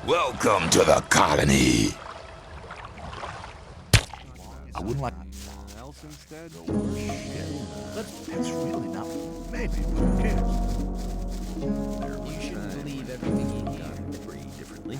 Welcome to the colony. I wouldn't like Else instead? That's really not. Maybe, but who cares? You shouldn't believe everything you hear. Pretty differently.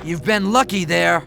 You've been lucky there.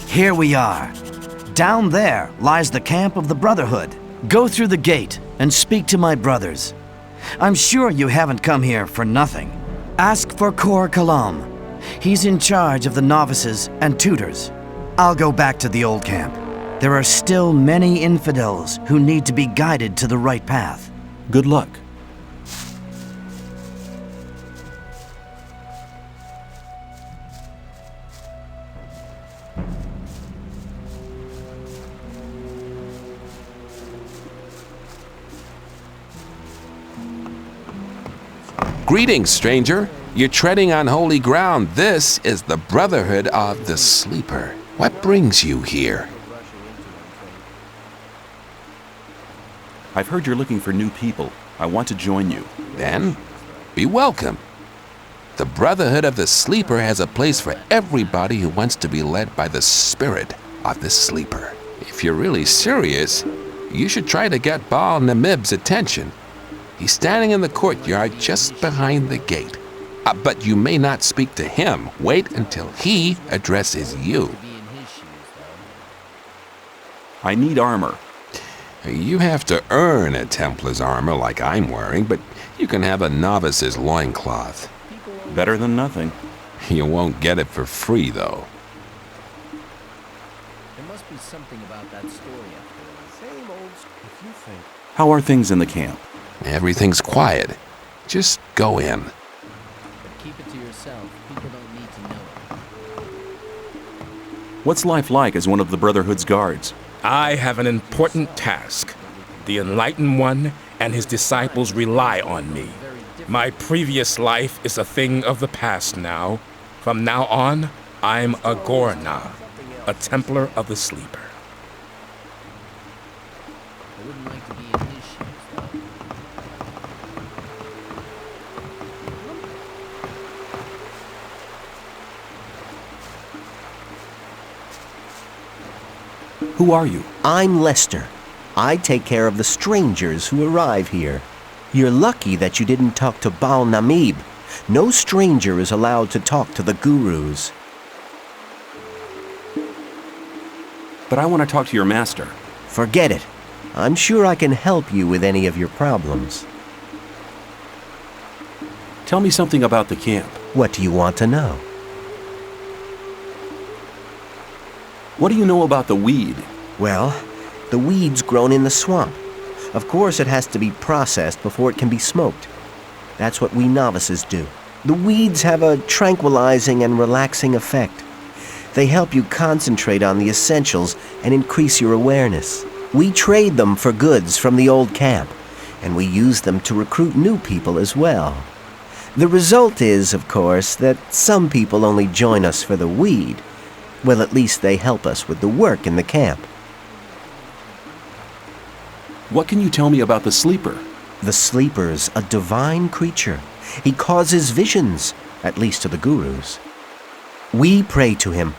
Here we are. Down there lies the camp of the Brotherhood. Go through the gate and speak to my brothers. I'm sure you haven't come here for nothing. Ask for Kor Kalam. He's in charge of the novices and tutors. I'll go back to the old camp. There are still many infidels who need to be guided to the right path. Good luck. Greetings, stranger. You're treading on holy ground. This is the Brotherhood of the Sleeper. What brings you here? I've heard you're looking for new people. I want to join you. Then, be welcome. The Brotherhood of the Sleeper has a place for everybody who wants to be led by the spirit of the Sleeper. If you're really serious, you should try to get Baal Namib's attention. He's standing in the courtyard just behind the gate. But you may not speak to him. Wait until he addresses you. I need armor. You have to earn a Templar's armor like I'm wearing, but you can have a novice's loincloth. Better than nothing. You won't get it for free, though. There must be something about that story up there. Same old. If you think. How are things in the camp? Everything's quiet. Just go in. But keep it to yourself. People don't need to know it. What's life like as one of the Brotherhood's guards? I have an important task. The Enlightened One and his disciples rely on me. My previous life is a thing of the past now. From now on, I'm a Gorna, a Templar of the Sleeper. I wouldn't like to be in his shoes, though. Who are you? I'm Lester. I take care of the strangers who arrive here. You're lucky that you didn't talk to Baal Namib. No stranger is allowed to talk to the gurus. But I want to talk to your master. Forget it. I'm sure I can help you with any of your problems. Tell me something about the camp. What do you want to know? What do you know about the weed? Well, the weed's grown in the swamp. Of course, it has to be processed before it can be smoked. That's what we novices do. The weeds have a tranquilizing and relaxing effect. They help you concentrate on the essentials and increase your awareness. We trade them for goods from the old camp, and we use them to recruit new people as well. The result is, of course, that some people only join us for the weed. Well, at least they help us with the work in the camp. What can you tell me about the Sleeper? The Sleeper's a divine creature. He causes visions, at least to the gurus. We pray to him,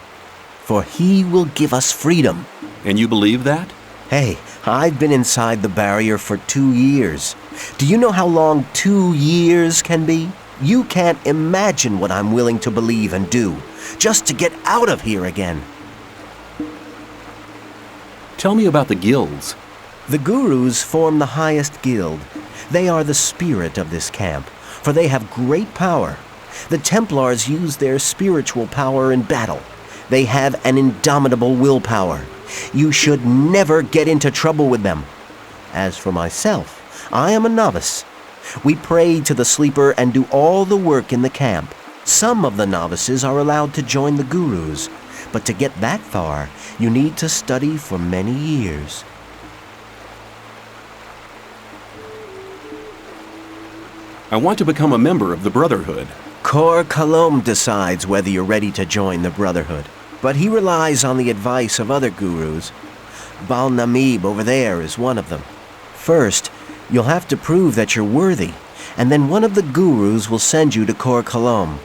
for he will give us freedom. And you believe that? Hey, I've been inside the barrier for 2 years. Do you know how long 2 years can be? You can't imagine what I'm willing to believe and do, just to get out of here again. Tell me about the guilds. The gurus form the highest guild. They are the spirit of this camp, for they have great power. The Templars use their spiritual power in battle. They have an indomitable willpower. You should never get into trouble with them. As for myself, I am a novice. We pray to the sleeper and do all the work in the camp. Some of the novices are allowed to join the gurus, but to get that far, you need to study for many years. I want to become a member of the Brotherhood. Kor Kalom decides whether you're ready to join the Brotherhood, but he relies on the advice of other gurus. Bal Namib over there is one of them. First, you'll have to prove that you're worthy, and then one of the gurus will send you to Kor Kalom.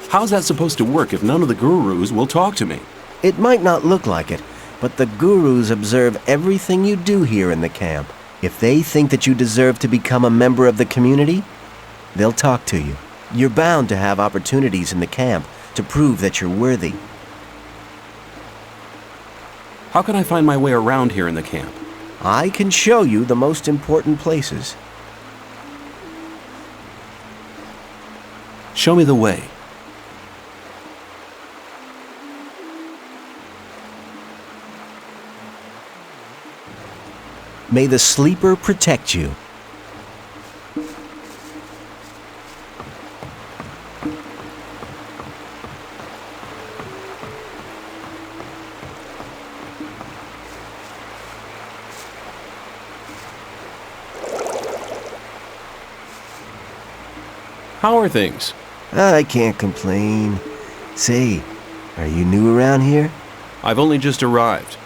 How's that supposed to work if none of the gurus will talk to me? It might not look like it, but the gurus observe everything you do here in the camp. If they think that you deserve to become a member of the community, they'll talk to you. You're bound to have opportunities in the camp to prove that you're worthy. How can I find my way around here in the camp? I can show you the most important places. Show me the way. May the sleeper protect you. How are things? I can't complain. Say, are you new around here? I've only just arrived.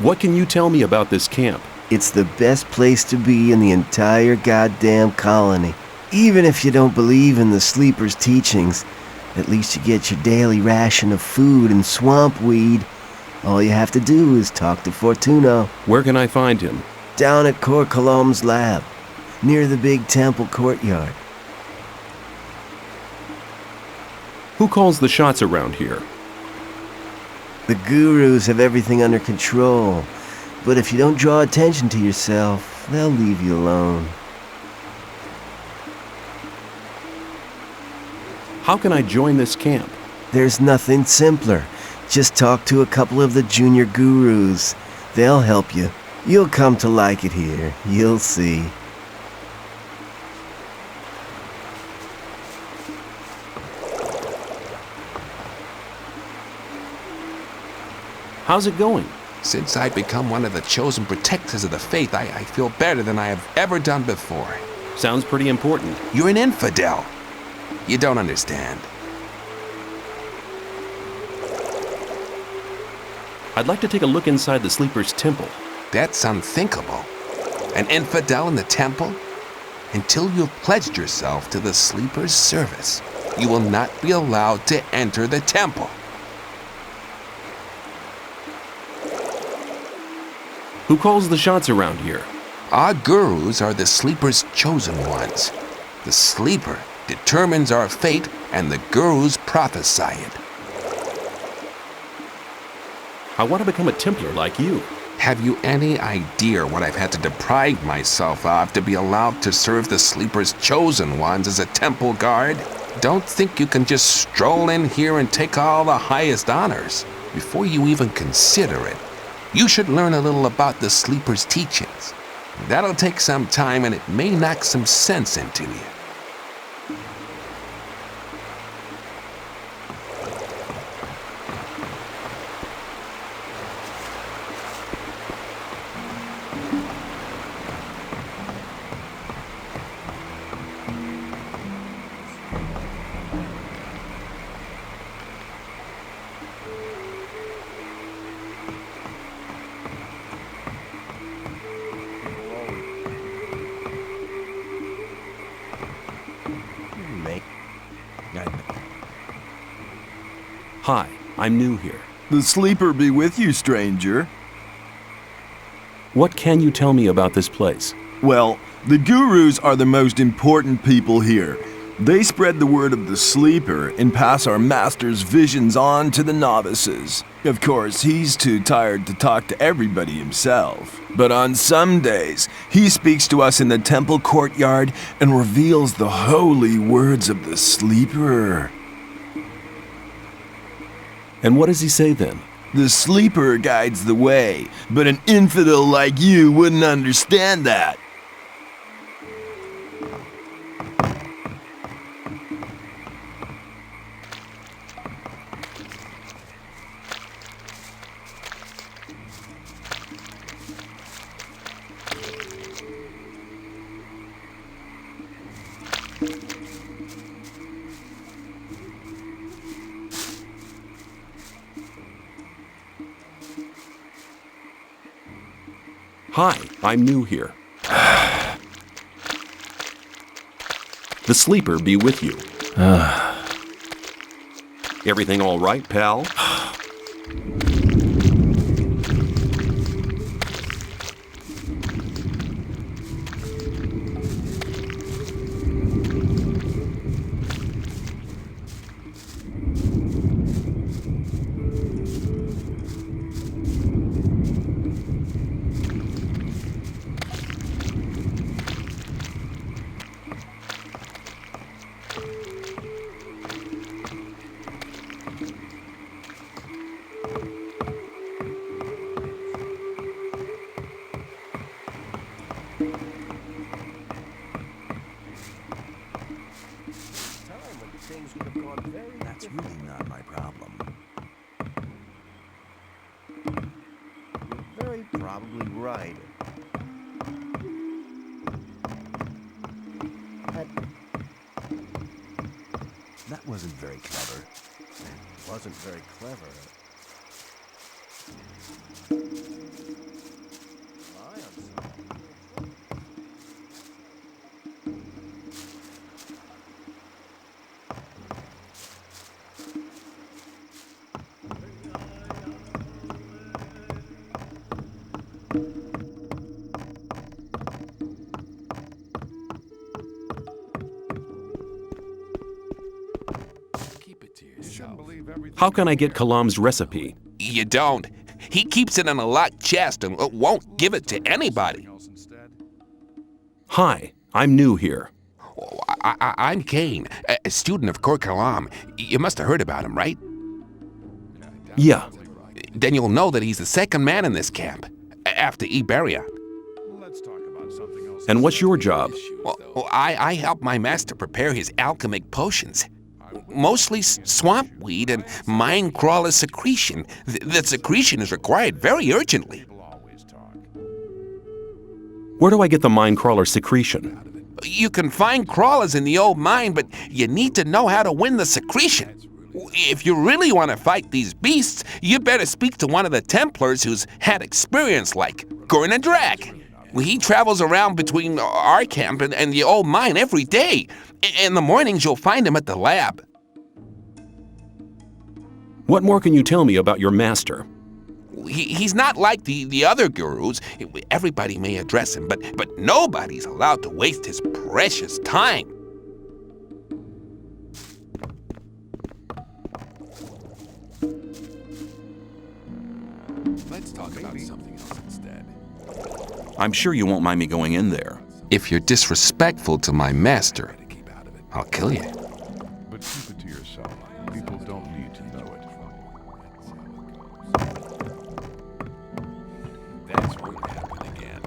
What can you tell me about this camp? It's the best place to be in the entire goddamn colony. Even if you don't believe in the sleeper's teachings, at least you get your daily ration of food and swamp weed. All you have to do is talk to Fortuno. Where can I find him? Down at Kor Kalom's lab, near the big temple courtyard. Who calls the shots around here? The gurus have everything under control, but if you don't draw attention to yourself, they'll leave you alone. How can I join this camp? There's nothing simpler. Just talk to a couple of the junior gurus. They'll help you. You'll come to like it here. You'll see. How's it going? Since I've become one of the chosen protectors of the faith, I feel better than I have ever done before. Sounds pretty important. You're an infidel. You don't understand. I'd like to take a look inside the Sleeper's temple. That's unthinkable. An infidel in the temple? Until you've pledged yourself to the Sleeper's service, you will not be allowed to enter the temple. Who calls the shots around here? Our gurus are the Sleeper's chosen ones. The Sleeper determines our fate, and the gurus prophesy it. I want to become a Templar like you. Have you any idea what I've had to deprive myself of to be allowed to serve the Sleeper's chosen ones as a temple guard? Don't think you can just stroll in here and take all the highest honors. Before you even consider it, you should learn a little about the Sleeper's teachings. That'll take some time, and it may knock some sense into you. Hi, I'm new here. The sleeper be with you, stranger. What can you tell me about this place? Well, the gurus are the most important people here. They spread the word of the sleeper and pass our master's visions on to the novices. Of course, he's too tired to talk to everybody himself. But on some days, he speaks to us in the temple courtyard and reveals the holy words of the sleeper. And what does he say then? The sleeper guides the way, but an infidel like you wouldn't understand that. Hi, I'm new here. The sleeper be with you. Everything all right, pal? That's really not my problem. You're very probably right. That wasn't very clever. It wasn't very clever. Rely on something. Keep it to yourself. How can I get Kalam's recipe? You don't. He keeps it in a locked chest and won't give it to anybody. Hi, I'm new here. Oh, I'm Kane, a student of Kor Kalam. You must have heard about him, right? Yeah, Then you'll know that he's the second man in this camp, after Iberia. Let's talk about something else. and what's your job? Well, I help my master prepare his alchemic potions. Mostly swamp weed and mine crawler secretion. The secretion is required very urgently. Where do I get the mine crawler secretion? You can find crawlers in the old mine, but you need to know how to win the secretion. If you really want to fight these beasts, you better speak to one of the Templars who's had experience like Gurren Drag. He travels around between our camp and the old mine every day. In the mornings, you'll find him at the lab. What more can you tell me about your master? He's not like the other gurus. Everybody may address him, but nobody's allowed to waste his precious time. Let's talk about something else instead. I'm sure you won't mind me going in there. If you're disrespectful to my master, I'll kill you. But keep it to yourself. People don't need to know it. That's what happened again.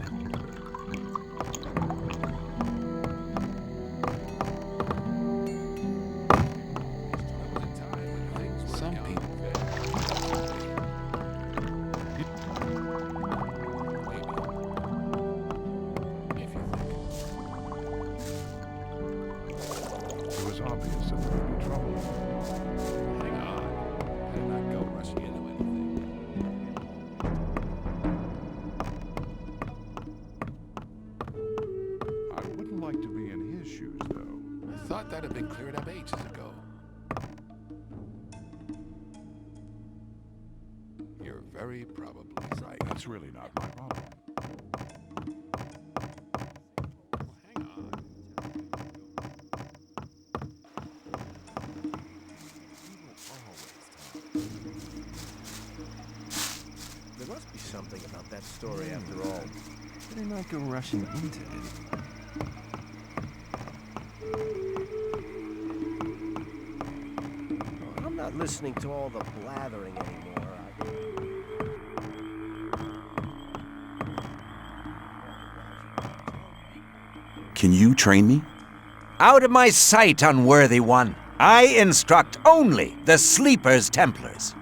Some people. It was obvious that there would be trouble. Hang on. Better not go rushing into anything. I wouldn't like to be in his shoes, though. I thought that had been cleared up ages ago. You're very probably right. That's really not my problem. Hang on. There must be something about that story after all. Better not go rushing into it. I'm not listening to all the blathering anymore. Can you train me? Out of my sight, unworthy one. I instruct only the Sleeper's Templars.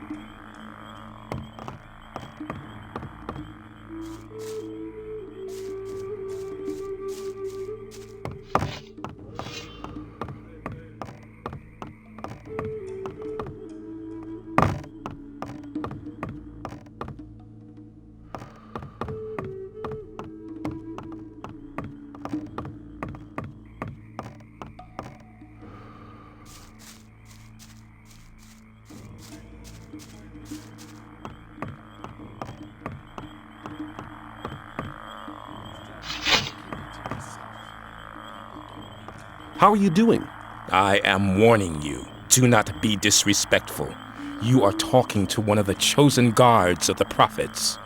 How are you doing? I am warning you. Do not be disrespectful. You are talking to one of the chosen guards of the prophets.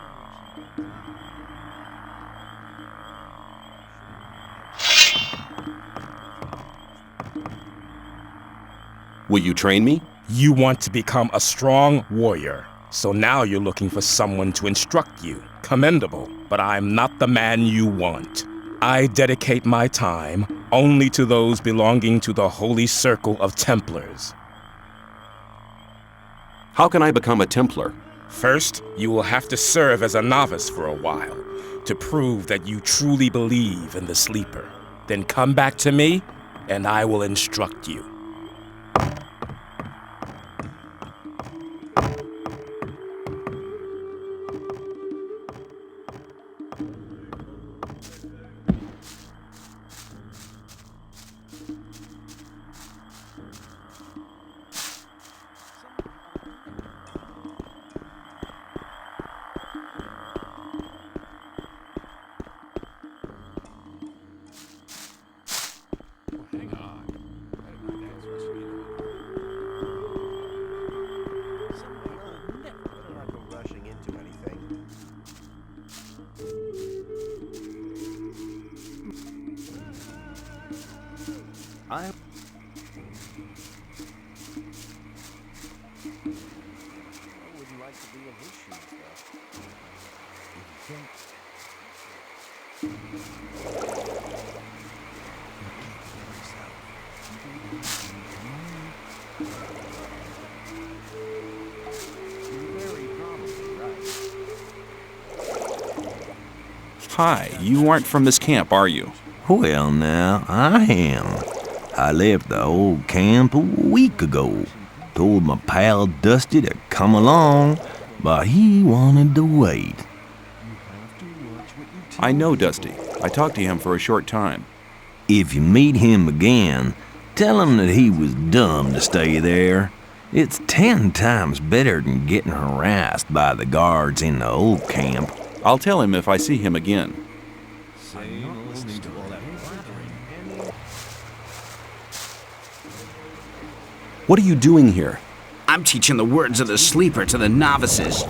Will you train me? You want to become a strong warrior. So now you're looking for someone to instruct you. Commendable, but I'm not the man you want. I dedicate my time only to those belonging to the Holy Circle of Templars. How can I become a Templar? First, you will have to serve as a novice for a while to prove that you truly believe in the Sleeper. Then come back to me, and I will instruct you. Hi, you aren't from this camp, are you? Well, now, I am. I left the old camp a week ago. Told my pal Dusty to come along, but he wanted to wait. I know Dusty. I talked to him for a short time. If you meet him again, tell him that he was dumb to stay there. It's 10 times better than getting harassed by the guards in the old camp. I'll tell him if I see him again. What are you doing here? I'm teaching the words of the Sleeper to the novices.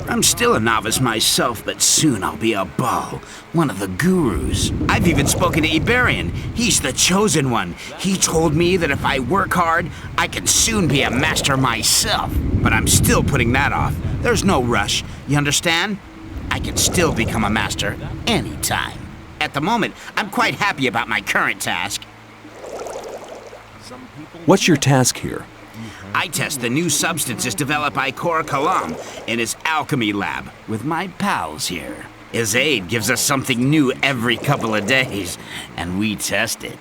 I'm still a novice myself, but soon I'll be a Baal, one of the gurus. I've even spoken to Iberian. He's the chosen one. He told me that if I work hard, I can soon be a master myself. But I'm still putting that off. There's no rush, you understand? I can still become a master anytime. At the moment, I'm quite happy about my current task. What's your task here? I test the new substances developed by Kor Kalam in his alchemy lab with my pals here. His aide gives us something new every couple of days, and we test it.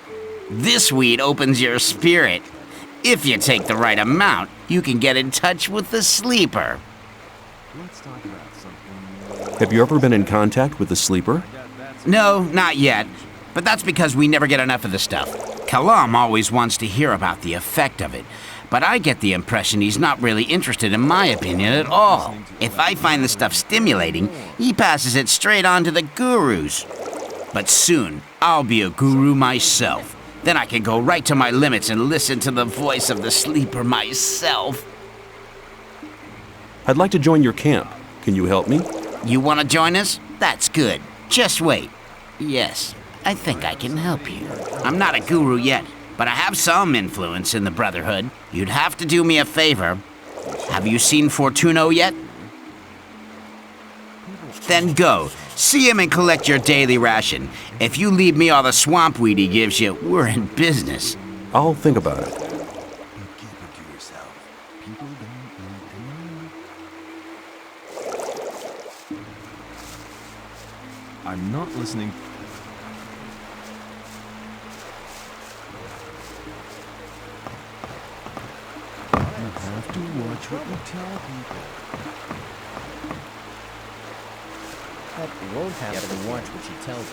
This weed opens your spirit. If you take the right amount, you can get in touch with the Sleeper. Have you ever been in contact with the Sleeper? No, not yet. But that's because we never get enough of the stuff. Kalam always wants to hear about the effect of it. But I get the impression he's not really interested in my opinion at all. If I find the stuff stimulating, he passes it straight on to the gurus. But soon, I'll be a guru myself. Then I can go right to my limits and listen to the voice of the Sleeper myself. I'd like to join your camp. Can you help me? You want to join us? That's good. Just wait. Yes, I think I can help you. I'm not a guru yet, but I have some influence in the Brotherhood. You'd have to do me a favor. Have you seen Fortuno yet? Then go. See him and collect your daily ration. If you leave me all the swamp weed he gives you, we're in business. I'll think about it. You keep it to yourself. People don't need to know. I'm not listening. You have to watch what you tell people. That won't happen. You have to watch what you tell them.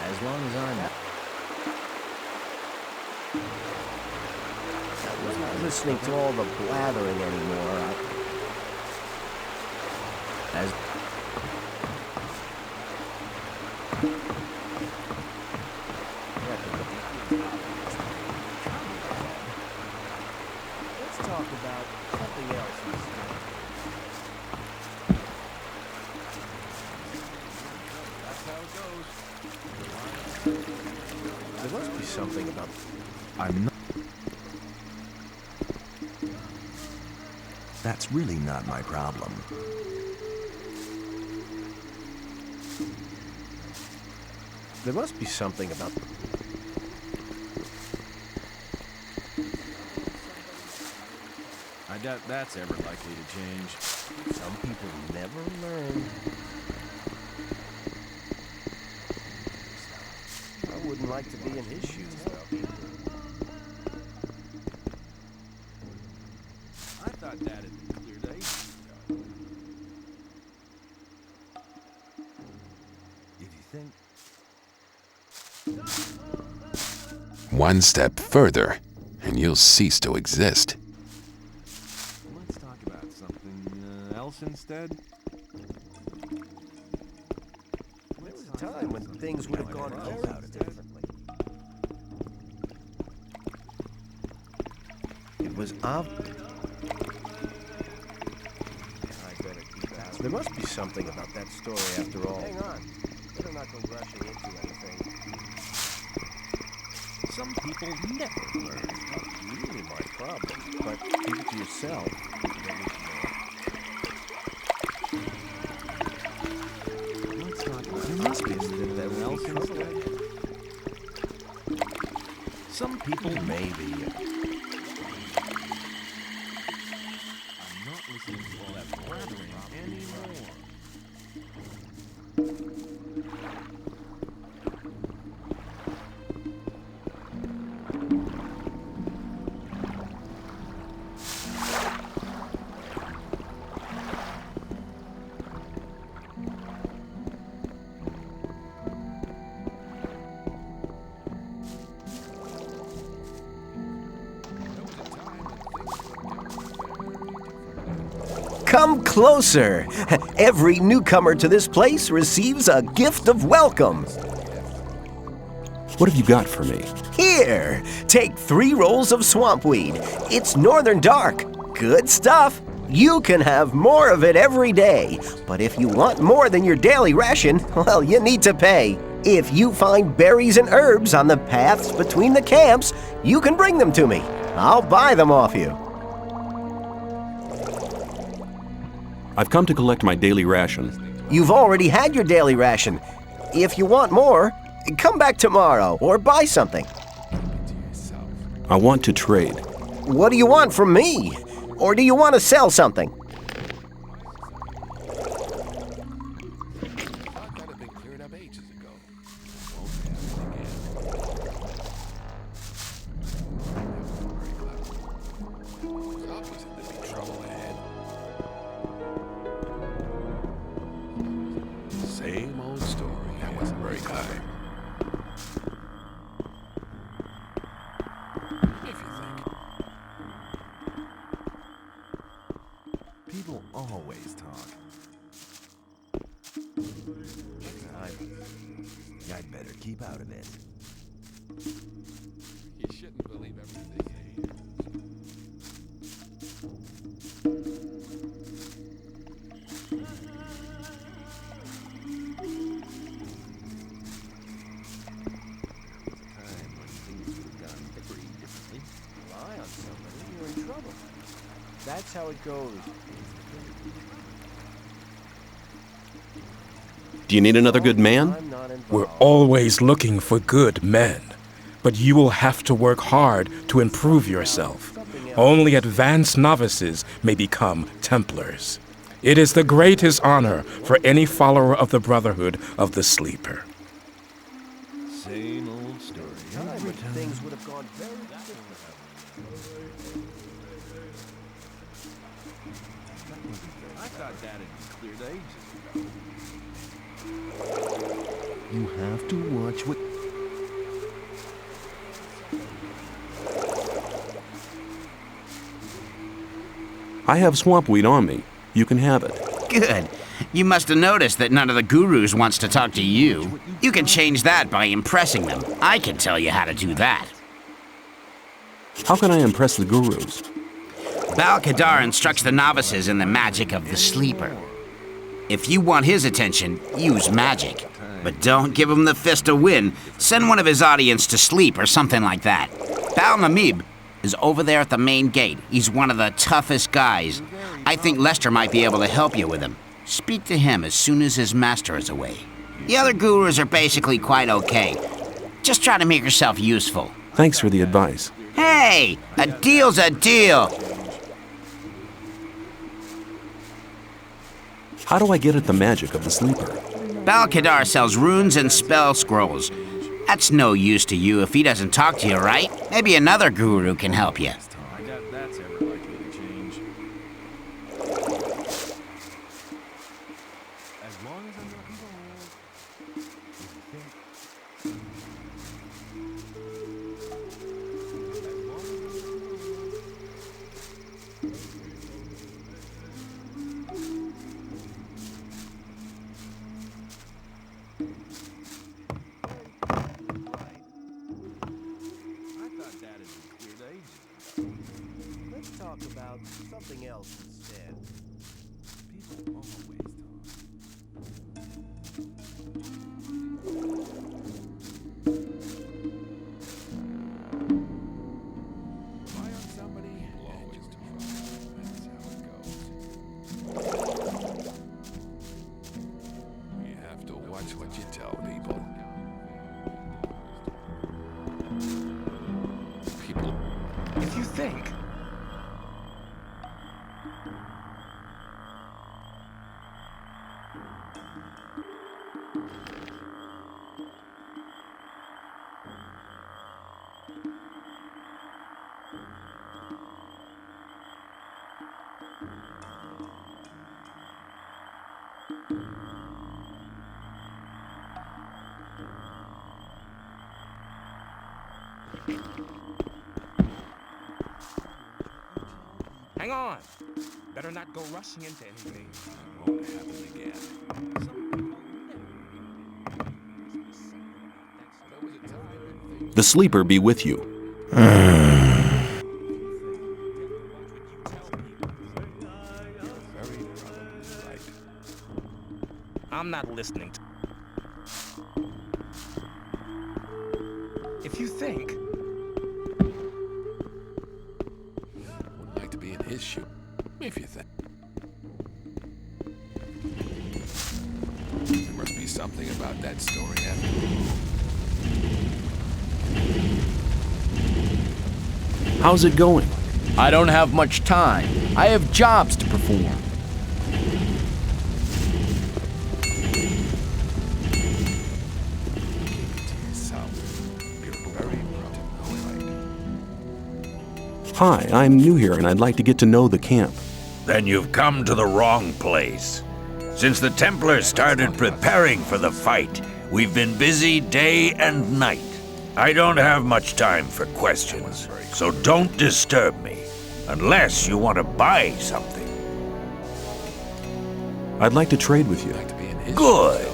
As long as I'm not listening to all the blathering anymore. as Let's talk about something else instead. That's how it goes. There must be something about. I'm not. That's really not my problem. There must be something about. I doubt that's ever likely to change. Some people never learn. I wouldn't like to be in his shoes, though. I thought that had been cleared ages ago. If you think. One step further, and you'll cease to exist. Let's talk about something else instead. There was a time when things would have gone very differently. It was obvious. There must be something about that story after all. Hang on. Better not go rushing into anything. Some people never learn. It's not really my problem, but keep it to yourself. You don't need to know. Let's talk about there must be something else instead. Some people maybe. I'm not listening to all that blathering anymore. Come closer. Every newcomer to this place receives a gift of welcome. What have you got for me? Here, take 3 rolls of swampweed. It's northern dark. Good stuff. You can have more of it every day. But if you want more than your daily ration, well, you need to pay. If you find berries and herbs on the paths between the camps, you can bring them to me. I'll buy them off you. I've come to collect my daily ration. You've already had your daily ration. If you want more, come back tomorrow or buy something. I want to trade. What do you want from me? Or do you want to sell something? That could have been cleared up ages ago. Obviously, there'd be trouble ahead. Same old story. That wasn't very kind. If you think. People always talk. I'd better keep out of it. You shouldn't believe everything they say. Time when things would have gone very differently. That's how it goes. Do you need another good man? We're always looking for good men, but you will have to work hard to improve yourself. Only advanced novices may become Templars. It is the greatest honor for any follower of the Brotherhood of the Sleeper. Same old story. Things would have gone very different. I thought that had been cleared ages ago. You have to watch what... I have swampweed on me. You can have it. Good. You must have noticed that none of the gurus wants to talk to you. You can change that by impressing them. I can tell you how to do that. How can I impress the gurus? Bal-Kadar instructs the novices in the magic of the sleeper. If you want his attention, use magic. But don't give him the fist to win. Send one of his audience to sleep or something like that. Bal-Namib is over there at the main gate. He's one of the toughest guys. I think Lester might be able to help you with him. Speak to him as soon as his master is away. The other gurus are basically quite okay. Just try to make yourself useful. Thanks for the advice. Hey, a deal's a deal. How do I get at the magic of the sleeper? Bal-Kadar sells runes and spell scrolls. That's no use to you if he doesn't talk to you, right? Maybe another guru can help you. I doubt that's ever likely to change. As long as I'm not involved. Let's talk about something else instead. People always talk. Rely on somebody and just trust. That's how it goes. You have to watch what you tell people. People, if you think. Hang on. Better not go rushing into anything. Won't happen again. The sleeper be with you. I'm not listening to... If you think. Would like to be in his shoe. If you think. There must be something about that story after all. How's it going? I don't have much time. I have jobs to perform. Hi, I'm new here and I'd like to get to know the camp. Then you've come to the wrong place. Since the Templars started preparing for the fight, we've been busy day and night. I don't have much time for questions, so don't disturb me, unless you want to buy something. I'd like to trade with you. Good.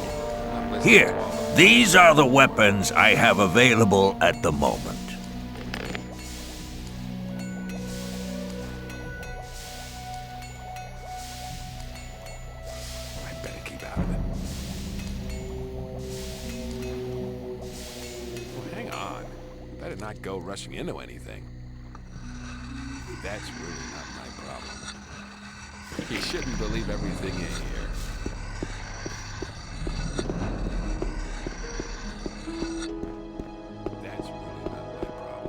Here, these are the weapons I have available at the moment. Hang on. Better not go rushing into anything. That's really not my problem. You shouldn't believe everything you hear. That's really not my problem.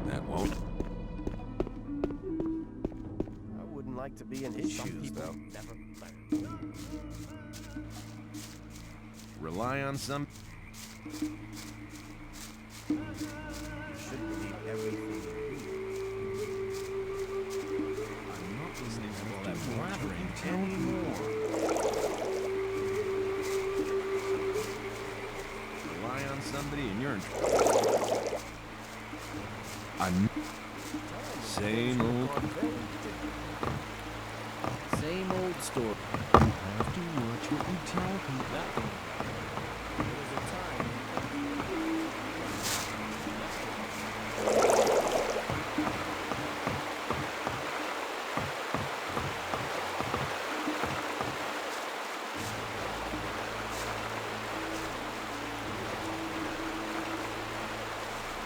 That won't. I wouldn't like to be in his shoes, though. Rely on some. You should believe everything you read. I'm not listening to all that blathering anymore. Rely on somebody and you're in. Same old. Same old story. You have to watch what you tell people. There was a time.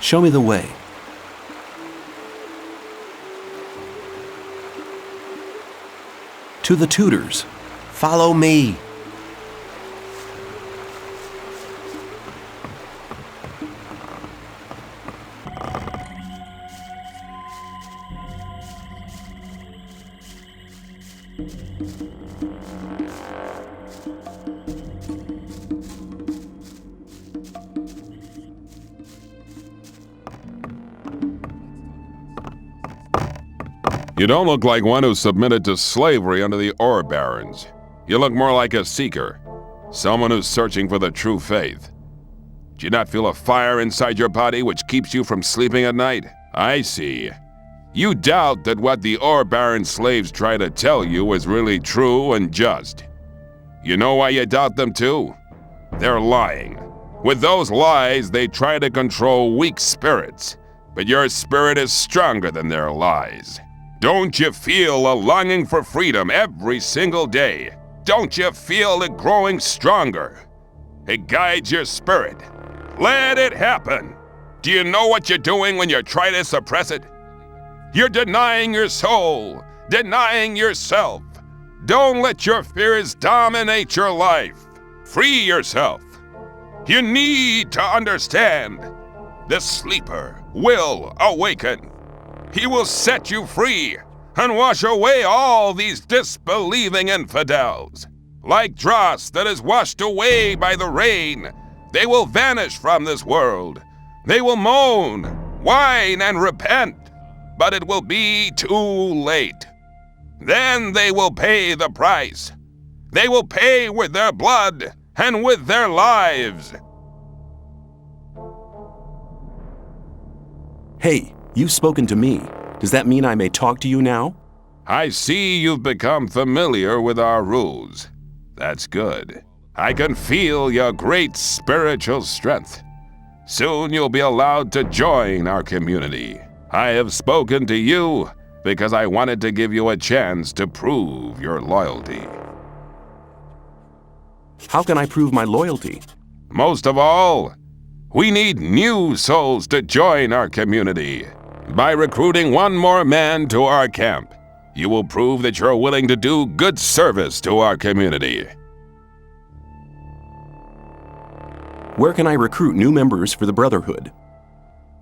Show me the way. To the tutors. Follow me. You don't look like one who submitted to slavery under the ore barons. You look more like a seeker, someone who's searching for the true faith. Do you not feel a fire inside your body which keeps you from sleeping at night? I see. You doubt that what the ore baron slaves try to tell you is really true and just. You know why you doubt them too? They're lying. With those lies, they try to control weak spirits, but your spirit is stronger than their lies. Don't you feel a longing for freedom every single day? Don't you feel it growing stronger? It guides your spirit. Let it happen. Do you know what you're doing when you try to suppress it? You're denying your soul, denying yourself. Don't let your fears dominate your life. Free yourself. You need to understand. The sleeper will awaken. He will set you free and wash away all these disbelieving infidels. Like dross that is washed away by the rain, they will vanish from this world. They will moan, whine, and repent, but it will be too late. Then they will pay the price. They will pay with their blood and with their lives. Hey, you've spoken to me. Does that mean I may talk to you now? I see you've become familiar with our rules. That's good. I can feel your great spiritual strength. Soon you'll be allowed to join our community. I have spoken to you because I wanted to give you a chance to prove your loyalty. How can I prove my loyalty? Most of all, we need new souls to join our community. By recruiting one more man to our camp, you will prove that you're willing to do good service to our community. Where can I recruit new members for the Brotherhood?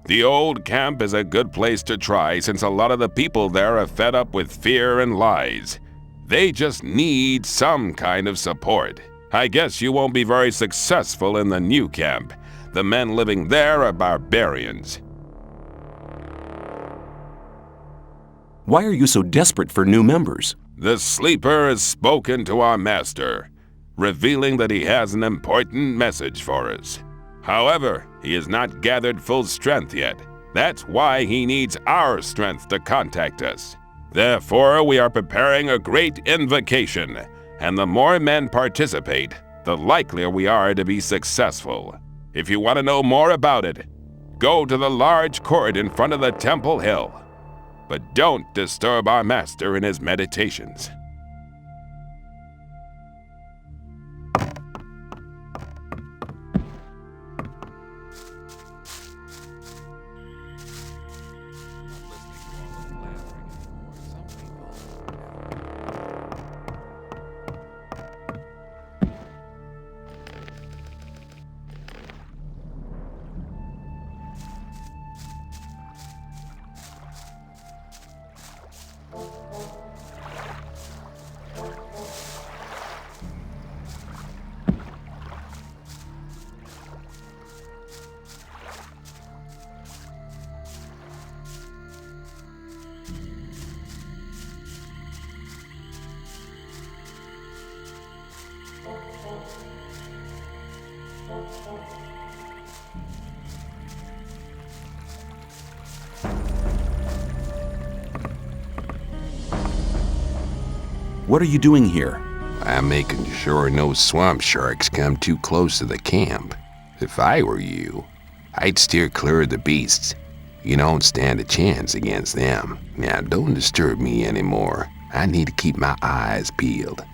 The old camp is a good place to try since a lot of the people there are fed up with fear and lies. They just need some kind of support. I guess you won't be very successful in the new camp. The men living there are barbarians. Why are you so desperate for new members? The sleeper has spoken to our master, revealing that he has an important message for us. However, he has not gathered full strength yet. That's why he needs our strength to contact us. Therefore, we are preparing a great invocation, and the more men participate, the likelier we are to be successful. If you want to know more about it, go to the large court in front of the Temple Hill. But don't disturb our master in his meditations. What are you doing here? I'm making sure no swamp sharks come too close to the camp. If I were you, I'd steer clear of the beasts. You don't stand a chance against them. Now don't disturb me anymore. I need to keep my eyes peeled.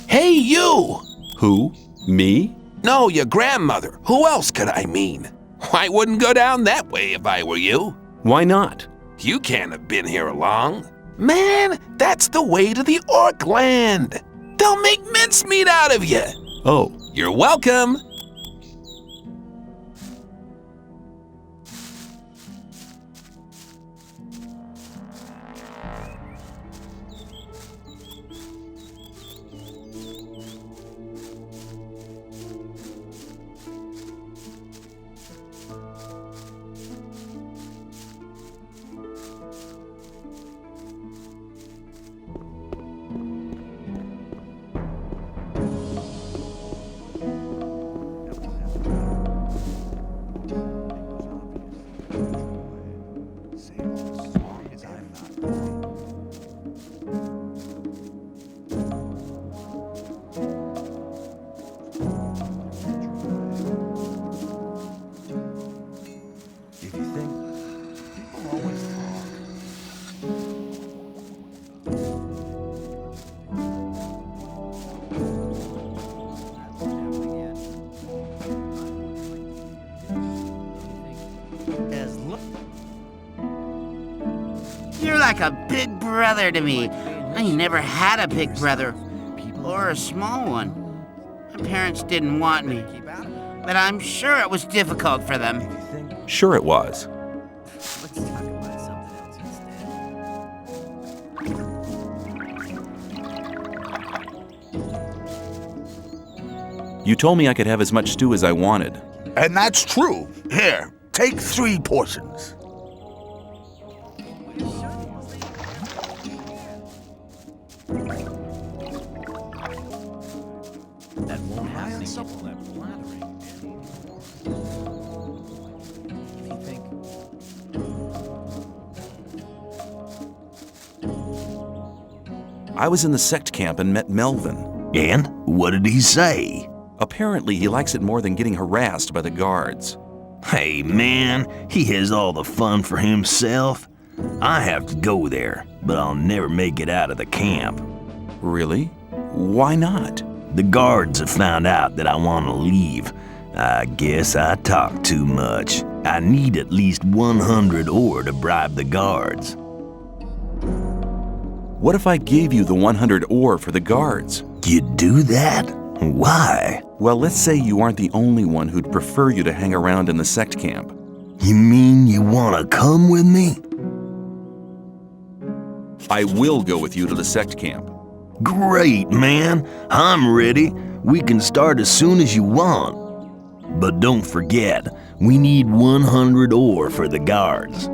Hey, you! Who? Me? No, your grandmother. Who else could I mean? I wouldn't go down that way if I were you. Why not? You can't have been here long. Man, that's the way to the orc land. They'll make mincemeat out of you. Oh. You're welcome. If you think people always talk. You're like a big brother to me. I never had a big brother. Or a small one. My parents didn't want me. But I'm sure it was difficult for them. Sure it was. Let's talk about something else instead. You told me I could have as much stew as I wanted. And that's true. Here, take 3 portions. That won't happen again. If you think I was in the sect camp and met Melvin. And what did he say? Apparently, he likes it more than getting harassed by the guards. Hey man, he has all the fun for himself. I have to go there, but I'll never make it out of the camp. Really? Why not? The guards have found out that I want to leave. I guess I talk too much. I need at least 100 ore to bribe the guards. What if I gave you the 100 ore for the guards? You'd do that? Why? Well, let's say you aren't the only one who'd prefer you to hang around in the sect camp. You mean you want to come with me? I will go with you to the sect camp. Great, man. I'm ready. We can start as soon as you want. But don't forget, we need 100 ore for the guards.